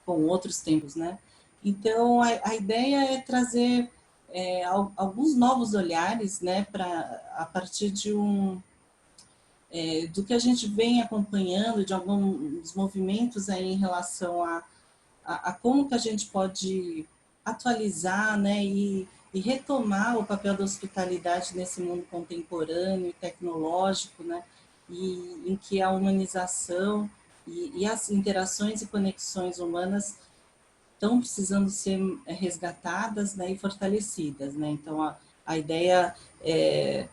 com outros tempos, né? Então, a ideia é trazer alguns novos olhares, né, a partir do que a gente vem acompanhando, de alguns movimentos aí em relação a como que a gente pode atualizar, né, e retomar o papel da hospitalidade nesse mundo contemporâneo e tecnológico, né, e em que a humanização e as interações e conexões humanas estão precisando ser resgatadas, né, e fortalecidas, né? Então a ideia é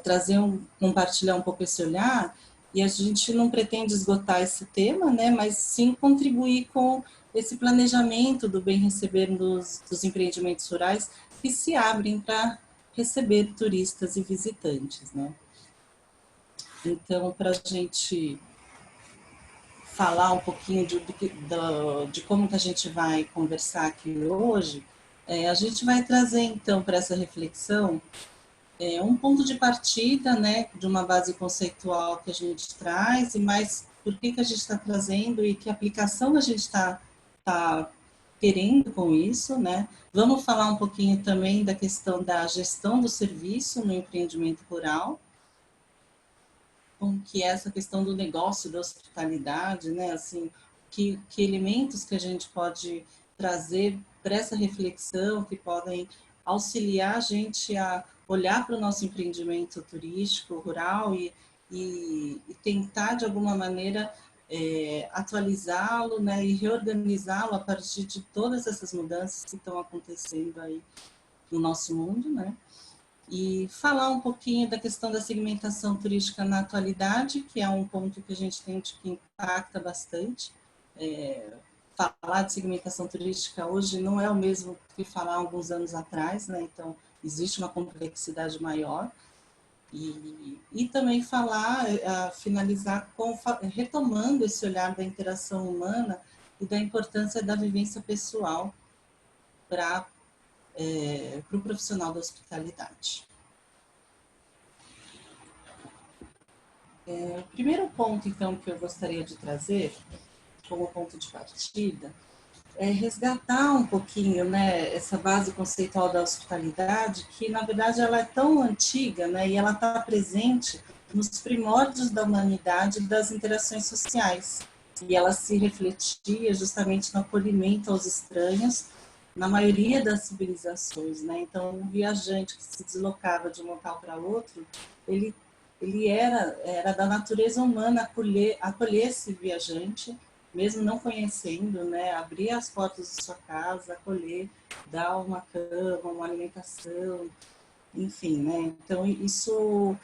trazer compartilhar um pouco esse olhar, e a gente não pretende esgotar esse tema, né, mas sim contribuir com esse planejamento do bem receber dos empreendimentos rurais que se abrem para receber turistas e visitantes, né? Então, para a gente falar um pouquinho de como que a gente vai conversar aqui hoje, a gente vai trazer, então, para essa reflexão, um ponto de partida, né, de uma base conceitual que a gente traz, e mais por que a gente está trazendo e que aplicação a gente tá querendo com isso, né? Vamos falar um pouquinho também da questão da gestão do serviço no empreendimento rural, como que é essa questão do negócio, da hospitalidade, né? Assim, que elementos que a gente pode trazer para essa reflexão, que podem auxiliar a gente a olhar para o nosso empreendimento turístico, rural e tentar, de alguma maneira, atualizá-lo, né? E reorganizá-lo a partir de todas essas mudanças que estão acontecendo aí no nosso mundo, né? E falar um pouquinho da questão da segmentação turística na atualidade, que é um ponto que a gente tem que impacta bastante. Falar de segmentação turística hoje não é o mesmo que falar alguns anos atrás, né? Então, existe uma complexidade maior. E também falar, finalizar retomando esse olhar da interação humana e da importância da vivência pessoal para o profissional da hospitalidade. O primeiro ponto, então, que eu gostaria de trazer como ponto de partida é resgatar um pouquinho, né, essa base conceitual da hospitalidade, que, na verdade, ela é tão antiga, né, e ela está presente nos primórdios da humanidade e das interações sociais. E ela se refletia justamente no acolhimento aos estranhos, na maioria das civilizações, né? Então, um viajante que se deslocava de um local para outro, ele era da natureza humana acolher esse viajante, mesmo não conhecendo, né? Abrir as portas de sua casa, acolher, dar uma cama, uma alimentação, enfim, né? Então, isso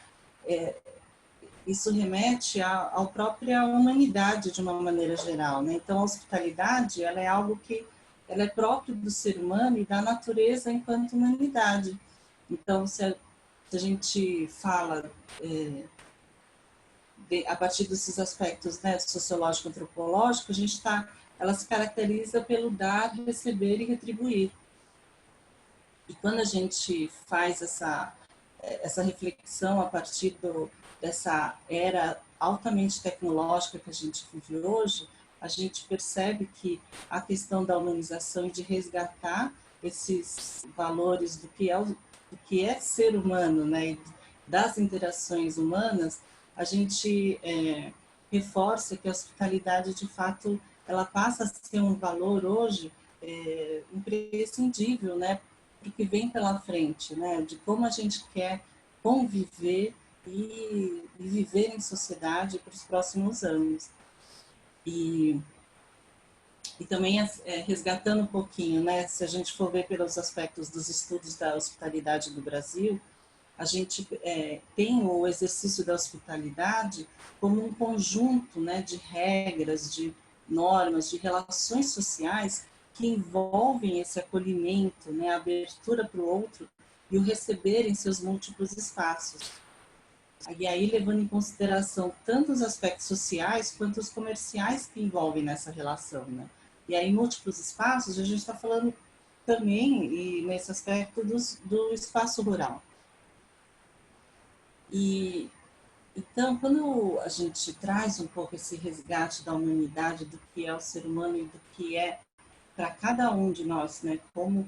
remete à própria humanidade de uma maneira geral, né? Então, a hospitalidade, ela é algo que ela é próprio do ser humano e da natureza enquanto humanidade. Então, se a gente fala a partir desses aspectos, né, sociológico, antropológico, ela se caracteriza pelo dar, receber e retribuir. E quando a gente faz essa reflexão a partir dessa era altamente tecnológica que a gente vive hoje, a gente percebe que a questão da humanização e de resgatar esses valores do que é ser humano, né, e das interações humanas, a gente reforça que a hospitalidade, de fato, ela passa a ser um valor hoje imprescindível, né, para o que vem pela frente, né, de como a gente quer conviver e viver em sociedade para os próximos anos. E também resgatando um pouquinho, né, se a gente for ver pelos aspectos dos estudos da hospitalidade do Brasil, a gente tem o exercício da hospitalidade como um conjunto, né, de regras, de normas, de relações sociais que envolvem esse acolhimento, né, a abertura para o outro e o receber em seus múltiplos espaços. E aí levando em consideração tanto os aspectos sociais quanto os comerciais que envolvem nessa relação, né? E aí múltiplos espaços, a gente está falando também, e nesse aspecto, do espaço rural. E Então, quando a gente traz um pouco esse resgate da humanidade, do que é o ser humano e do que é para cada um de nós, né, como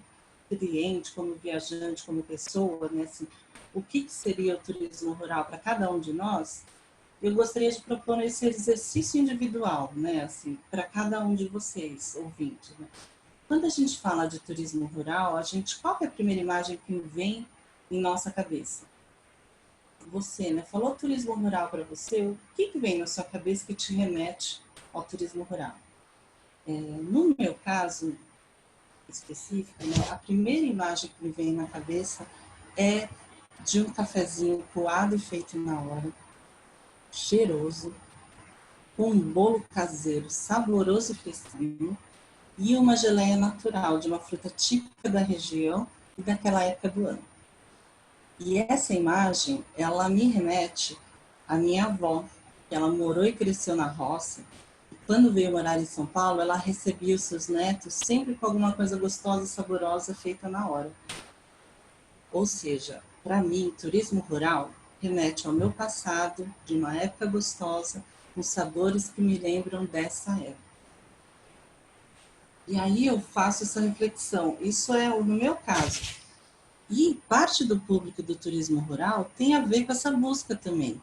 cliente, como viajante, como pessoa, né, assim, o que seria o turismo rural para cada um de nós, eu gostaria de propor esse exercício individual, né, assim, para cada um de vocês, ouvintes, né. Quando a gente fala de turismo rural, qual é a primeira imagem que vem em nossa cabeça? Você, né, falou turismo rural para você, o que vem na sua cabeça que te remete ao turismo rural? No meu caso específico, né, a primeira imagem que me vem na cabeça é de um cafezinho coado e feito na hora, cheiroso, com um bolo caseiro saboroso e fresquinho e uma geleia natural de uma fruta típica da região e daquela época do ano. E essa imagem, ela me remete à minha avó, que ela morou e cresceu na roça. E quando veio morar em São Paulo, ela recebia os seus netos sempre com alguma coisa gostosa e saborosa feita na hora. Ou seja, para mim, turismo rural remete ao meu passado, de uma época gostosa, com sabores que me lembram dessa época. E aí eu faço essa reflexão. Isso é no meu caso. E parte do público do turismo rural tem a ver com essa busca também,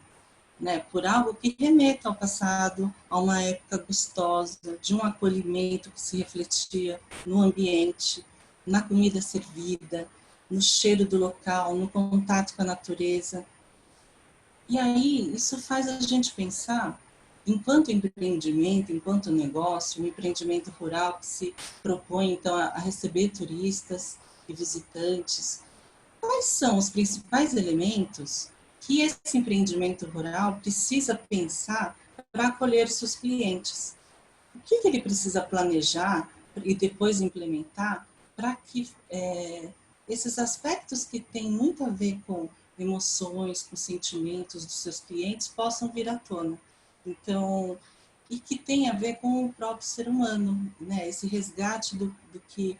né? Por algo que remeta ao passado, a uma época gostosa, de um acolhimento que se refletia no ambiente, na comida servida, no cheiro do local, no contato com a natureza. E aí isso faz a gente pensar, enquanto empreendimento, enquanto negócio, um empreendimento rural que se propõe então a receber turistas e visitantes, quais são os principais elementos que esse empreendimento rural precisa pensar para acolher seus clientes? O que ele precisa planejar e depois implementar para que esses aspectos que têm muito a ver com emoções, com sentimentos dos seus clientes possam vir à tona? Então, e que tem a ver com o próprio ser humano, né? Esse resgate do que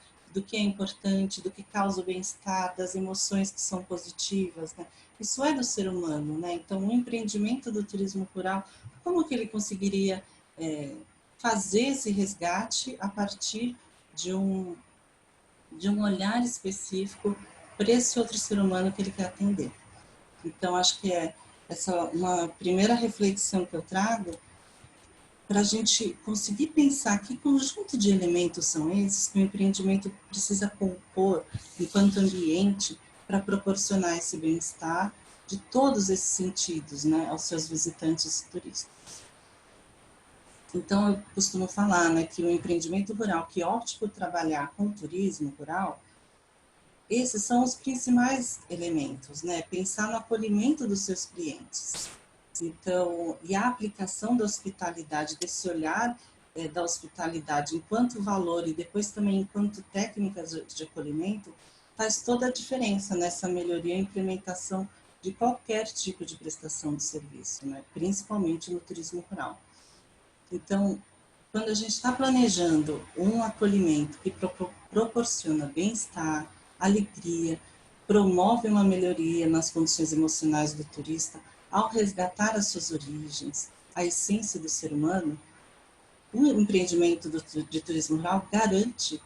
é importante, do que causa o bem-estar, das emoções que são positivas, né? Isso é do ser humano, né? Então, o empreendimento do turismo rural, como que ele conseguiria fazer esse resgate a partir de de um olhar específico para esse outro ser humano que ele quer atender? Então, acho que é essa uma primeira reflexão que eu trago para a gente conseguir pensar que conjunto de elementos são esses que o empreendimento precisa compor enquanto ambiente para proporcionar esse bem-estar de todos esses sentidos, né, aos seus visitantes e turistas. Então, eu costumo falar, né, que o empreendimento rural que opte por trabalhar com turismo rural, esses são os principais elementos, né, pensar no acolhimento dos seus clientes. Então, e a aplicação da hospitalidade, desse olhar da hospitalidade enquanto valor e depois também enquanto técnicas de acolhimento, faz toda a diferença nessa melhoria e implementação de qualquer tipo de prestação de serviço, né? Principalmente no turismo rural. Então, quando a gente está planejando um acolhimento que proporciona bem-estar, alegria, promove uma melhoria nas condições emocionais do turista, ao resgatar as suas origens, a essência do ser humano, o empreendimento de turismo rural garante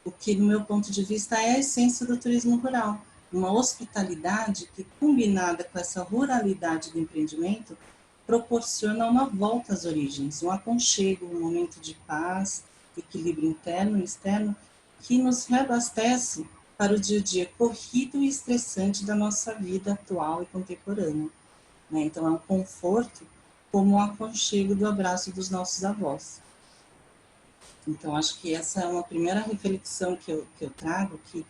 o que, no meu ponto de vista, é a essência do turismo rural. Uma hospitalidade que, combinada com essa ruralidade do empreendimento, proporciona uma volta às origens, um aconchego, um momento de paz, equilíbrio interno e externo, que nos reabastece para o dia a dia corrido e estressante da nossa vida atual e contemporânea, né? Então, é um conforto como o aconchego do abraço dos nossos avós. Então, acho que essa é uma primeira reflexão que eu trago, que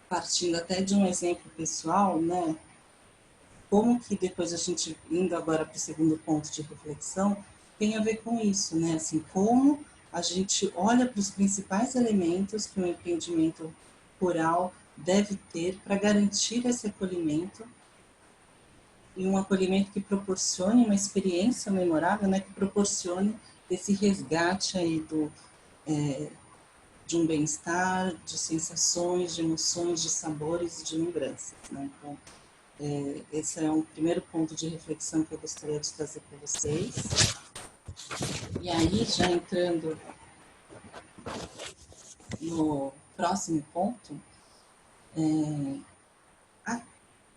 partindo até de um exemplo pessoal, né? Como que depois a gente, indo agora para o segundo ponto de reflexão, tem a ver com isso, né? Assim, como a gente olha para os principais elementos que um empreendimento rural deve ter para garantir esse acolhimento e um acolhimento que proporcione uma experiência memorável, né? Que proporcione esse resgate aí de um bem-estar, de sensações, de emoções, de sabores e de lembranças, né? Então, Esse é um primeiro ponto de reflexão que eu gostaria de trazer para vocês. E aí, já entrando no próximo ponto,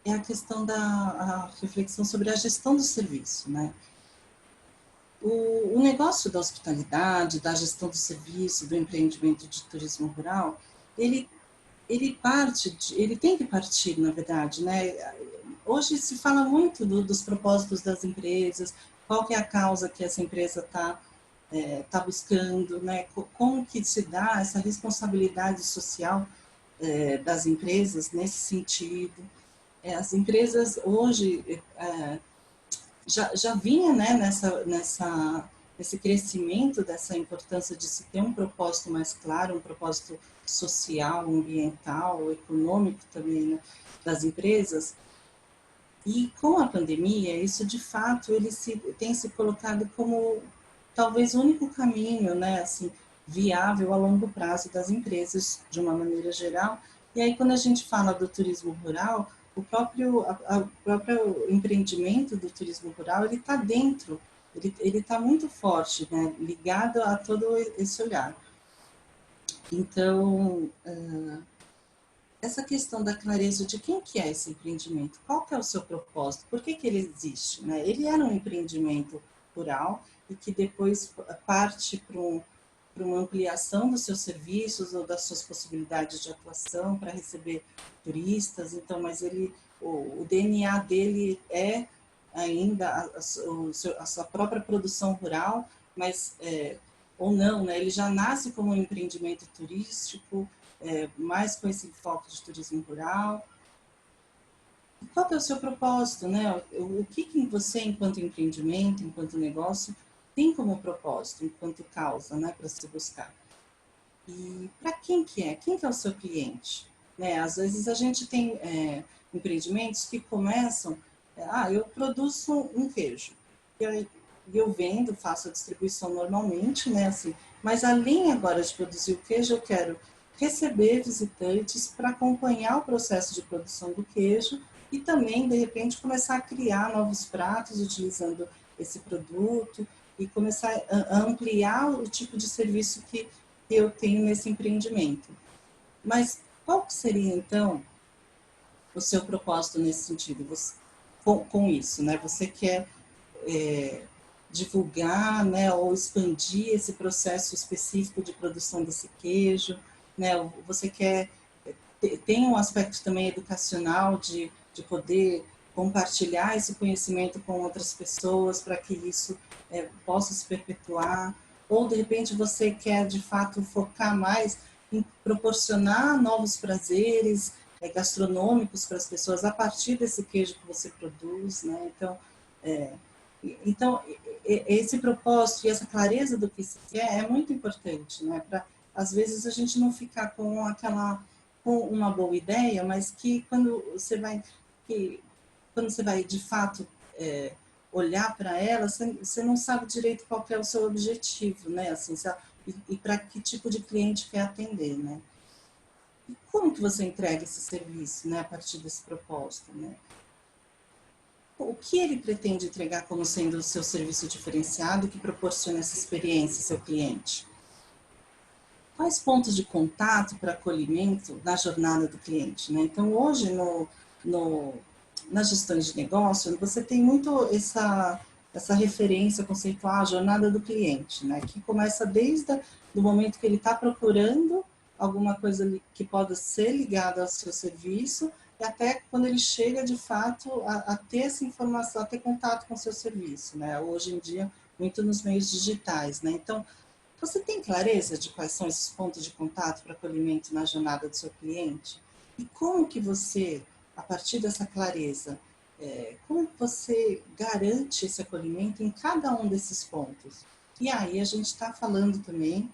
é a questão da reflexão sobre a gestão do serviço, né? O negócio da hospitalidade, da gestão do serviço, do empreendimento de turismo rural, ele tem que partir, na verdade, né? Hoje se fala muito dos propósitos das empresas, qual que é a causa que essa empresa tá buscando, né? Como que se dá essa responsabilidade social das empresas nesse sentido. As empresas hoje já vinha, né, nesse crescimento dessa importância de se ter um propósito mais claro, um propósito social, ambiental, econômico também, né, das empresas. E com a pandemia, isso de fato tem se colocado como talvez o único caminho, né, assim, viável a longo prazo das empresas, de uma maneira geral. E aí, quando a gente fala do turismo rural, o próprio empreendimento do turismo rural, ele está dentro, ele está muito forte, né, ligado a todo esse olhar. Então, essa questão da clareza de quem que é esse empreendimento, qual que é o seu propósito, por que ele existe, né? Ele era um empreendimento rural e que depois parte para uma ampliação dos seus serviços ou das suas possibilidades de atuação para receber turistas. Então, mas o DNA dele é ainda a sua própria produção rural, mas ou não, né? Ele já nasce como um empreendimento turístico, mais com esse foco de turismo rural. Qual que é o seu propósito, né? O que você, enquanto empreendimento, enquanto negócio, tem como propósito, enquanto causa, né, para se buscar? E para quem que é? Quem que é o seu cliente? Né? Às vezes a gente tem empreendimentos que começam, eu produzo um queijo, e eu vendo, faço a distribuição normalmente, né, assim, mas além agora de produzir o queijo, eu quero receber visitantes para acompanhar o processo de produção do queijo e também, de repente, começar a criar novos pratos utilizando esse produto e começar a ampliar o tipo de serviço que eu tenho nesse empreendimento. Mas qual que seria, então, o seu propósito nesse sentido, com isso, né? Você quer divulgar, né, ou expandir esse processo específico de produção desse queijo, né? Você quer tem um aspecto também educacional de poder compartilhar esse conhecimento com outras pessoas para que isso possa se perpetuar, ou de repente você quer de fato focar mais em proporcionar novos prazeres gastronômicos para as pessoas a partir desse queijo que você produz, né? Então, esse propósito e essa clareza do que se quer é muito importante, né? Para às vezes a gente não ficar com uma boa ideia, mas que quando você vai de fato olhar para ela, você não sabe direito qual que é o seu objetivo, né? Assim, e para que tipo de cliente quer atender, né? E como que você entrega esse serviço, né, a partir desse propósito, né? O que ele pretende entregar como sendo o seu serviço diferenciado que proporciona essa experiência ao seu cliente? Quais pontos de contato para acolhimento na jornada do cliente, né? Então, hoje, nas gestões de negócio, você tem muito essa referência conceitual à jornada do cliente, né? Que começa desde o momento que ele está procurando alguma coisa que pode ser ligada ao seu serviço e até quando ele chega, de fato, a ter essa informação, a ter contato com o seu serviço, né? Hoje em dia, muito nos meios digitais, né? Então, você tem clareza de quais são esses pontos de contato para acolhimento na jornada do seu cliente? E como que você, a partir dessa clareza, como você garante esse acolhimento em cada um desses pontos? E aí a gente está falando também,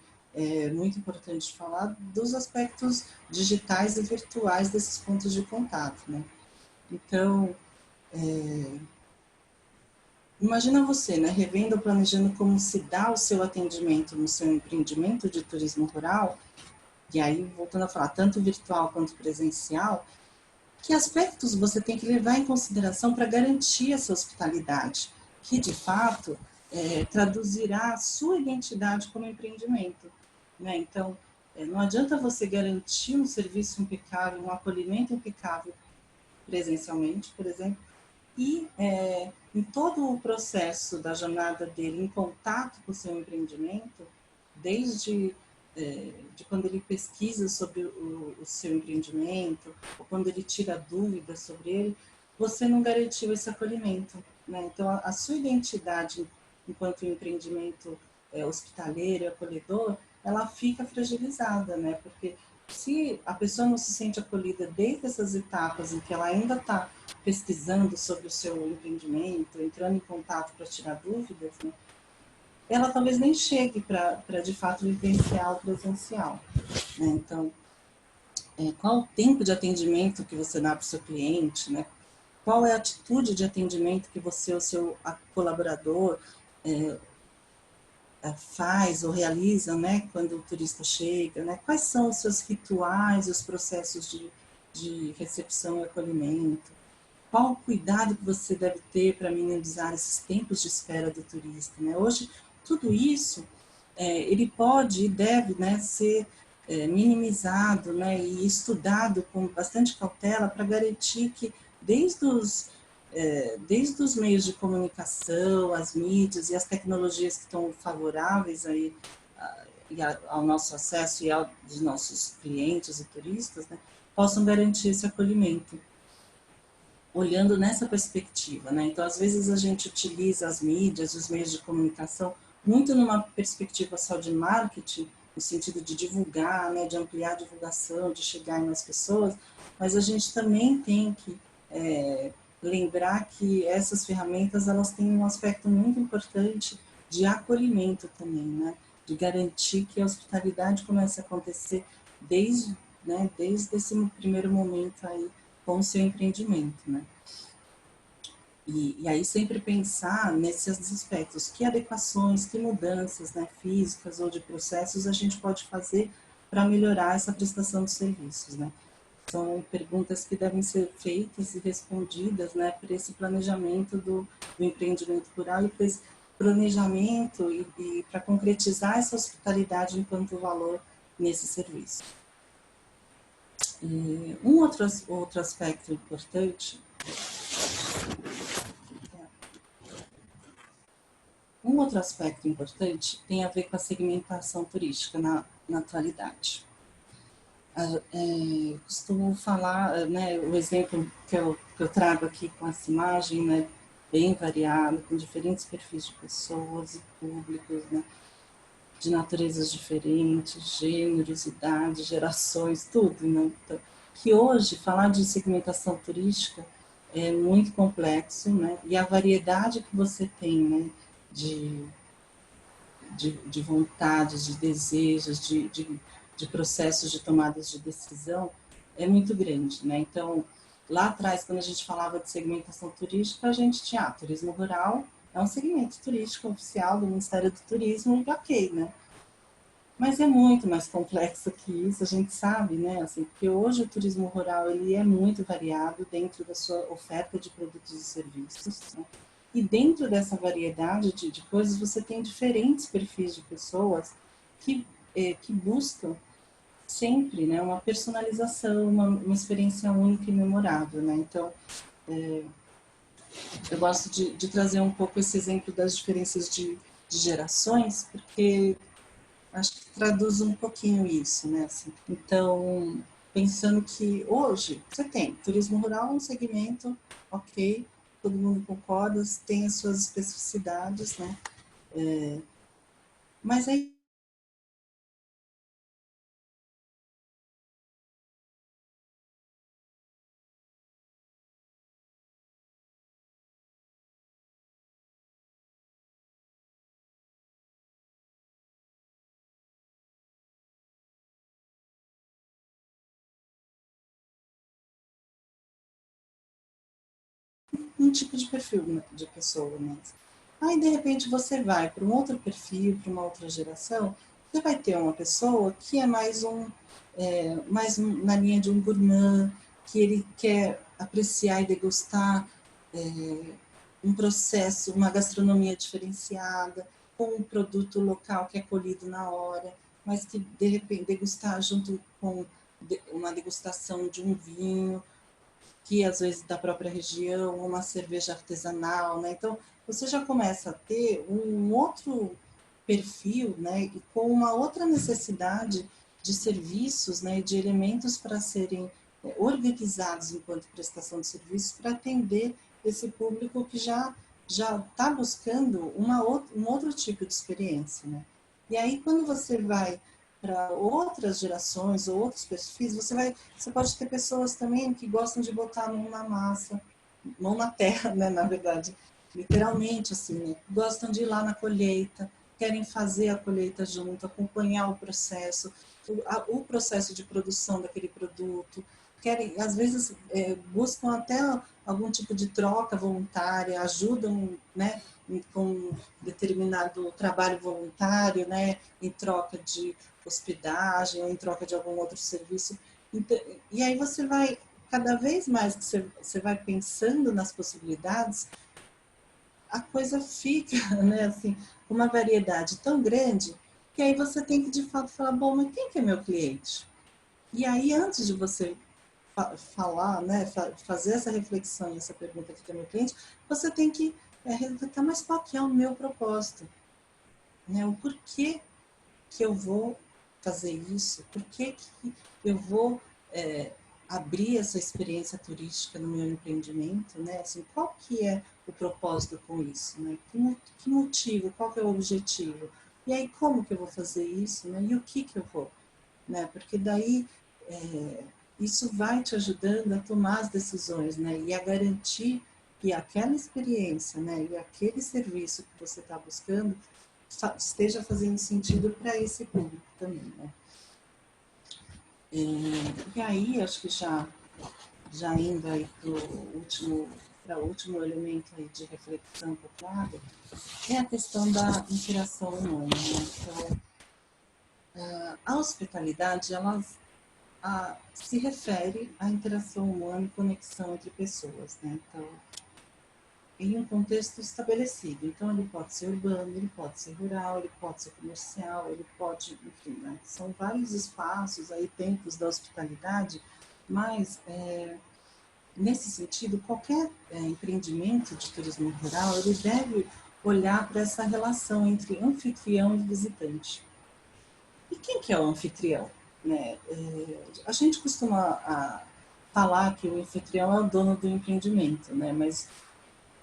muito importante falar, dos aspectos digitais e virtuais desses pontos de contato, né? Então, imagina você, né, revendo ou planejando como se dá o seu atendimento no seu empreendimento de turismo rural, e aí, voltando a falar, tanto virtual quanto presencial, Que aspectos você tem que levar em consideração para garantir essa hospitalidade, que de fato traduzirá a sua identidade como empreendimento, né? Então, não adianta você garantir um serviço impecável, um acolhimento impecável presencialmente, por exemplo, e em todo o processo da jornada dele em contato com o seu empreendimento, desde de quando ele pesquisa sobre o seu empreendimento, ou quando ele tira dúvidas sobre ele, você não garantiu esse acolhimento, né? Então, a sua identidade enquanto empreendimento hospitaleiro e acolhedor, ela fica fragilizada, né? Porque se a pessoa não se sente acolhida desde essas etapas em que ela ainda está pesquisando sobre o seu empreendimento, entrando em contato para tirar dúvidas, né, ela talvez nem chegue para de fato vivenciar o presencial, né? Então, qual o tempo de atendimento que você dá para o seu cliente, né? Qual é a atitude de atendimento que você, o seu colaborador, faz ou realiza, né, quando o turista chega, né? Quais são os seus rituais, os processos de recepção e acolhimento? Qual o cuidado que você deve ter para minimizar esses tempos de espera do turista, né? Hoje, tudo isso, ele pode e deve, né, ser minimizado, né, e estudado com bastante cautela para garantir que desde os meios de comunicação, as mídias e as tecnologias que estão favoráveis aí ao nosso acesso e ao dos nossos clientes e turistas, né, possam garantir esse acolhimento, olhando nessa perspectiva, né? Então, às vezes a gente utiliza as mídias, os meios de comunicação, muito numa perspectiva só de marketing, no sentido de divulgar, né, de ampliar a divulgação, de chegar em mais pessoas, mas a gente também tem que lembrar que essas ferramentas, elas têm um aspecto muito importante de acolhimento também, né? De garantir que a hospitalidade comece a acontecer desde esse primeiro momento aí com o seu empreendimento, né? E aí sempre pensar nesses aspectos, que adequações, que mudanças, né, físicas ou de processos a gente pode fazer para melhorar essa prestação de serviços, né? São perguntas que devem ser feitas e respondidas, né, para esse planejamento do empreendimento rural e para esse planejamento e para concretizar essa hospitalidade enquanto valor nesse serviço. E outro aspecto importante tem a ver com a segmentação turística na atualidade. Costumo falar, né, o exemplo que eu trago aqui com essa imagem, né, bem variado, com diferentes perfis de pessoas e públicos, né, de naturezas diferentes, gêneros, idades, gerações, tudo, né? Então, que hoje falar de segmentação turística é muito complexo, né? E a variedade que você tem, né, de vontades, de desejos, de processos de tomadas de decisão é muito grande, né? Então, lá atrás, quando a gente falava de segmentação turística, a gente tinha turismo rural, é um segmento turístico oficial do Ministério do Turismo, e ok, né? Mas é muito mais complexo que isso, a gente sabe, né? Assim, porque hoje o turismo rural ele é muito variado dentro da sua oferta de produtos e serviços, né? E dentro dessa variedade de coisas, você tem diferentes perfis de pessoas que buscam sempre, né, uma personalização, uma experiência única e memorável, né? Então, eu gosto de trazer um pouco esse exemplo das diferenças de gerações, porque acho que traduz um pouquinho isso, né? Assim, então, pensando que hoje você tem turismo rural, um segmento, ok, todo mundo concorda, tem as suas especificidades, né? Mas aí um tipo de perfil de pessoa mesmo. Aí, de repente, você vai para um outro perfil, para uma outra geração, você vai ter uma pessoa que é mais na linha de um gourmand, que ele quer apreciar e degustar um processo, uma gastronomia diferenciada, com um produto local que é colhido na hora, mas que, de repente, degustar junto com uma degustação de um vinho, que às vezes da própria região, uma cerveja artesanal, né? Então, você já começa a ter um outro perfil, né? E com uma outra necessidade de serviços, né? De elementos para serem organizados enquanto prestação de serviços para atender esse público que já está buscando um outro tipo de experiência, né? E aí, quando você vai para outras gerações ou outros perfis, você pode ter pessoas também que gostam de botar a mão na massa, mão na terra, né, na verdade, literalmente assim, né? Gostam de ir lá na colheita, querem fazer a colheita junto, acompanhar o processo de produção daquele produto, querem, às vezes, buscam até algum tipo de troca voluntária, ajudam, né, com determinado trabalho voluntário, né, em troca de hospedagem ou em troca de algum outro serviço. Então, e aí você vai, cada vez mais que você vai pensando nas possibilidades, a coisa fica, né, assim, com uma variedade tão grande que aí você tem que de fato falar, bom, mas quem que é meu cliente? E aí, antes de você falar, né, fazer essa reflexão e essa pergunta que é meu cliente, você tem que refletir, mas qual que é o meu propósito? Né? O porquê que eu vou fazer isso? Por que eu vou abrir essa experiência turística no meu empreendimento? Né? Assim, qual que é o propósito com isso? Né? Que motivo? Qual que é o objetivo? E aí, como que eu vou fazer isso? Né? E o que eu vou? Né? Porque daí isso vai te ajudando a tomar as decisões, né? E a garantir que aquela experiência, né? E aquele serviço que você está buscando esteja fazendo sentido para esse público também, né? E aí, acho que já indo aí para o último elemento aí de reflexão que eu trago, é a questão da interação humana, né? Então, a hospitalidade, se refere à interação humana e conexão entre pessoas, né? Então, em um contexto estabelecido. Então, ele pode ser urbano, ele pode ser rural, ele pode ser comercial, ele pode, enfim, né? São vários espaços, aí, tempos da hospitalidade, mas, nesse sentido, qualquer empreendimento de turismo rural, ele deve olhar para essa relação entre anfitrião e visitante. E quem que é o anfitrião? Né? A gente costuma falar que o anfitrião é o dono do empreendimento, né? Mas,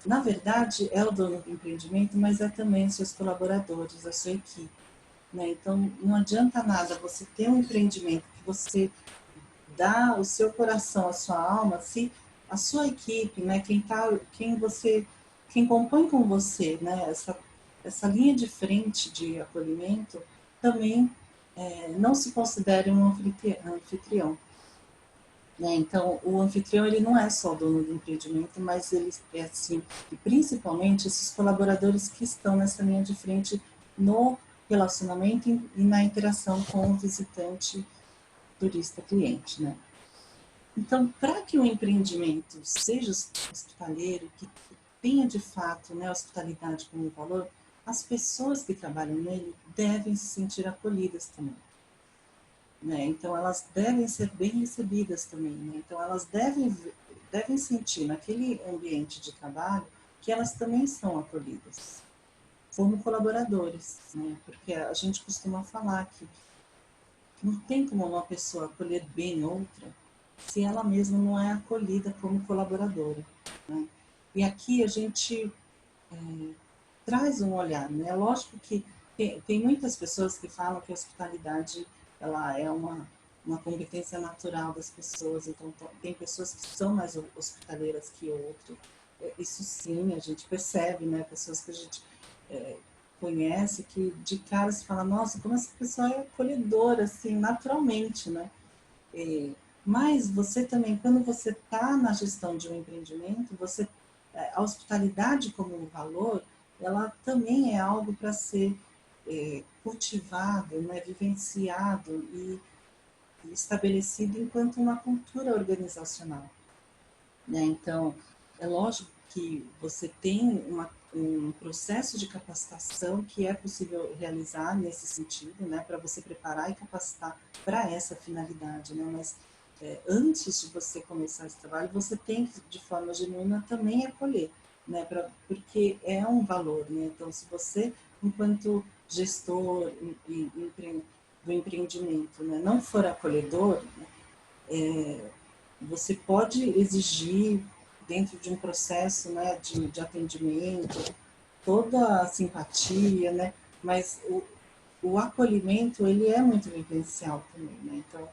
na verdade, é o dono do empreendimento, mas é também os seus colaboradores, a sua equipe. Né? Então, não adianta nada você ter um empreendimento que você dá o seu coração, a sua alma, se a sua equipe, né, quem compõe com você, né, essa linha de frente de acolhimento, também não se considere um anfitrião. Né? Então, o anfitrião ele não é só o dono do empreendimento, mas ele é assim, e principalmente esses colaboradores que estão nessa linha de frente no relacionamento e na interação com o visitante, turista, cliente, né? Então, para que o empreendimento seja hospitaleiro, que tenha de fato, né, a hospitalidade como valor, as pessoas que trabalham nele devem se sentir acolhidas também. Né? Então, elas devem ser bem recebidas também. Né? Então, elas devem sentir naquele ambiente de trabalho que elas também são acolhidas, como colaboradores. Né? Porque a gente costuma falar que não tem como uma pessoa acolher bem outra se ela mesma não é acolhida como colaboradora. Né? E aqui a gente traz um olhar, né? Lógico que tem muitas pessoas que falam que a hospitalidade ela é uma competência natural das pessoas, então tem pessoas que são mais hospitaleiras que outras. Isso sim, a gente percebe, né? Pessoas que a gente conhece que de cara se fala, nossa, como essa pessoa é acolhedora, assim, naturalmente, né? Mas você também, quando você está na gestão de um empreendimento, a hospitalidade como um valor, ela também é algo para ser cultivado, né, vivenciado estabelecido enquanto uma cultura organizacional, né? Então, é lógico que você tem um processo de capacitação que é possível realizar nesse sentido, né, para você preparar e capacitar para essa finalidade, né? Mas antes de você começar esse trabalho, você tem que, de forma genuína, também acolher, né, porque é um valor, né? Então, se você, enquanto gestor do empreendimento, né, não for acolhedor, né, você pode exigir, dentro de um processo, né, de atendimento, toda a simpatia, né, mas o acolhimento, ele é muito vivencial também, né, então,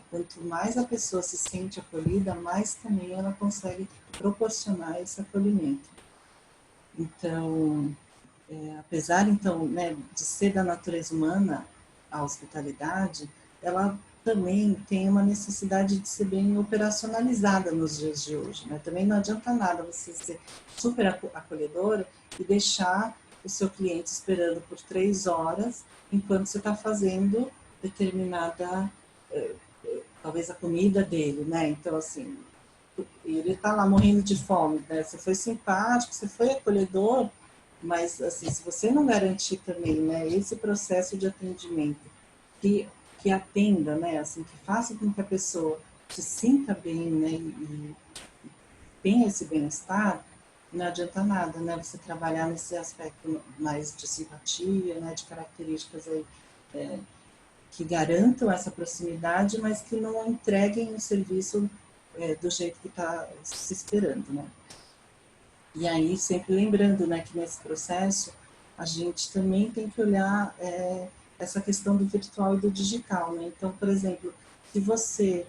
quanto mais a pessoa se sente acolhida, mais também ela consegue proporcionar esse acolhimento. Então, apesar, então, né, de ser da natureza humana a hospitalidade, ela também tem uma necessidade de ser bem operacionalizada nos dias de hoje, né? Também não adianta nada você ser super acolhedora e deixar o seu cliente esperando por 3 horas enquanto você está fazendo determinada, talvez a comida dele, né? Então, assim, ele está lá morrendo de fome, né? Você foi simpático, você foi acolhedor, mas, assim, se você não garantir também, né, esse processo de atendimento que atenda, né, assim, que faça com que a pessoa se sinta bem, né, e tenha esse bem-estar, não adianta nada, né, você trabalhar nesse aspecto mais de simpatia, né, de características aí, que garantam essa proximidade, mas que não entreguem o serviço do jeito que está se esperando, né. E aí, sempre lembrando, né, que nesse processo a gente também tem que olhar essa questão do virtual e do digital, né? Então, por exemplo, se você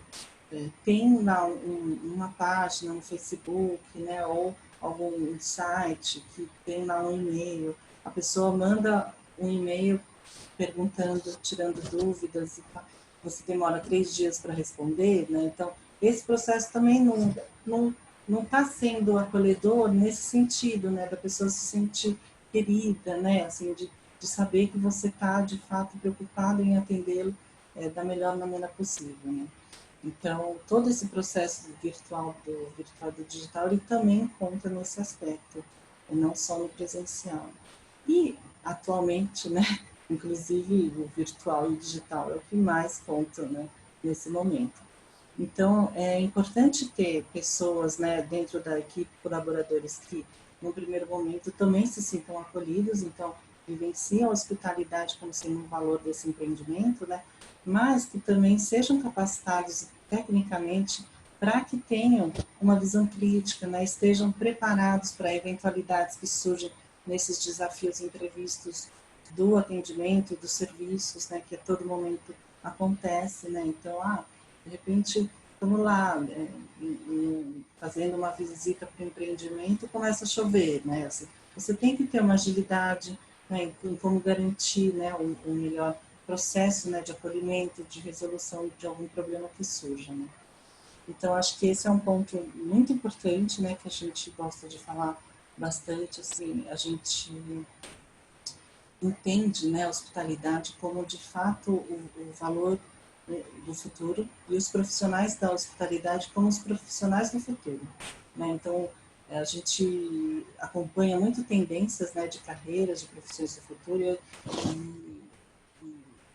tem lá uma página no Facebook, né, ou algum site que tem lá um e-mail, a pessoa manda um e-mail perguntando, tirando dúvidas, e você demora 3 dias para responder, né? Então, esse processo também não não está sendo acolhedor nesse sentido, né, da pessoa se sentir querida, né, assim, de saber que você está, de fato, preocupado em atendê-lo da melhor maneira possível, né. Então, todo esse processo virtual do digital, ele também conta nesse aspecto, e não só no presencial. E, atualmente, né, inclusive o virtual e o digital é o que mais conta, né, nesse momento. Então, é importante ter pessoas, né, dentro da equipe, colaboradores que, no primeiro momento, também se sintam acolhidos, então, vivenciam a hospitalidade como sendo um valor desse empreendimento, né, mas que também sejam capacitados tecnicamente para que tenham uma visão crítica, né, estejam preparados para eventualidades que surgem nesses desafios imprevistos do atendimento, dos serviços, né, que a todo momento acontece, né, então, de repente, estamos lá, fazendo uma visita para o empreendimento e começa a chover, né? Assim, você tem que ter uma agilidade, né, em como garantir, né, um melhor processo, né, de acolhimento, de resolução de algum problema que surja, né? Então, acho que esse é um ponto muito importante, né, que a gente gosta de falar bastante, assim, a gente entende, né, a hospitalidade como, de fato, o valor do futuro e os profissionais da hospitalidade como os profissionais do futuro, né? Então, a gente acompanha muito tendências, né, de carreiras, de profissões do futuro e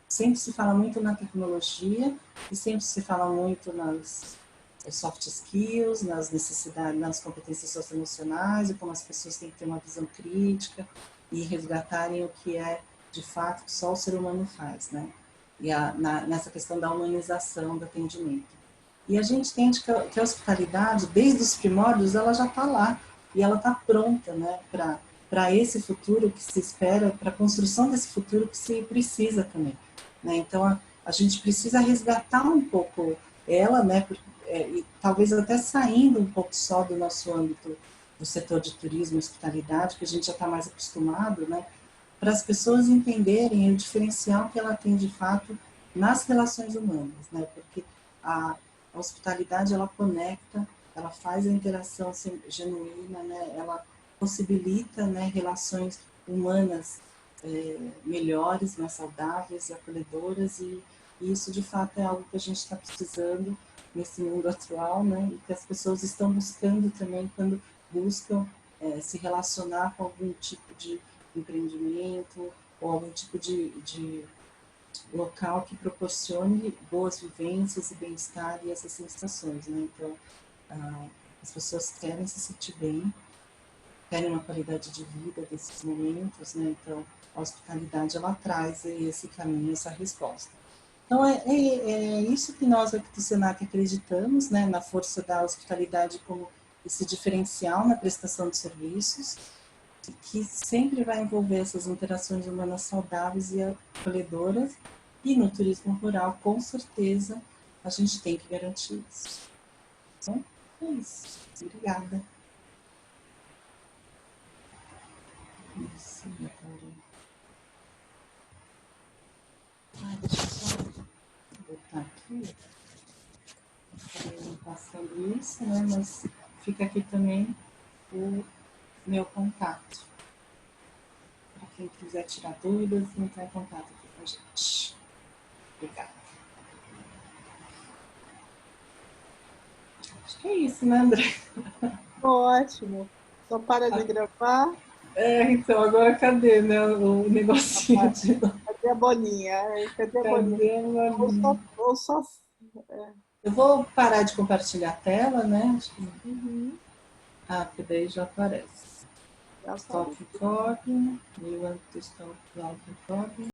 sempre se fala muito na tecnologia e sempre se fala muito nas soft skills, nas necessidades, nas competências socioemocionais e como as pessoas têm que ter uma visão crítica e resgatarem o que é, de fato, que só o ser humano faz, né? E nessa questão da humanização do atendimento. E a gente entende que a hospitalidade, desde os primórdios, ela já está lá e ela está pronta, né, para esse futuro que se espera, para a construção desse futuro que se precisa também, né? Então, a gente precisa resgatar um pouco ela, né, e talvez até saindo um pouco só do nosso âmbito do setor de turismo e hospitalidade, que a gente já está mais acostumado, né, para as pessoas entenderem o diferencial que ela tem de fato nas relações humanas, né, porque a hospitalidade, ela conecta, ela faz a interação genuína, né, ela possibilita, né, relações humanas melhores, mais saudáveis e acolhedoras, E isso, de fato, é algo que a gente está precisando nesse mundo atual, né? E que as pessoas estão buscando também quando buscam se relacionar com algum tipo de empreendimento ou algum tipo de local que proporcione boas vivências e bem-estar e essas sensações, né? Então, as pessoas querem se sentir bem, querem uma qualidade de vida desses momentos, né? Então, a hospitalidade, ela traz esse caminho, essa resposta. Então, é isso que nós aqui do Senac acreditamos, né? Na força da hospitalidade como esse diferencial na prestação de serviços, que sempre vai envolver essas interações humanas saudáveis e acolhedoras, e no turismo rural, com certeza, a gente tem que garantir isso. Então, é isso. Obrigada. Isso, deixa eu só botar aqui, passando isso, né? Mas fica aqui também o meu contato. Para quem quiser tirar dúvidas, entrar em contato aqui com a gente. Obrigada. Acho que é isso, né, André? Ótimo. Só para de gravar. Então, agora cadê, né, o negocinho de... Cadê a bolinha? Cadê a bolinha? Cadê a bolinha? Ou só... Eu vou parar de compartilhar a tela, né? Acho que... Uhum. porque daí já aparece. Já Stop apareceu. recording. You want to stop live recording.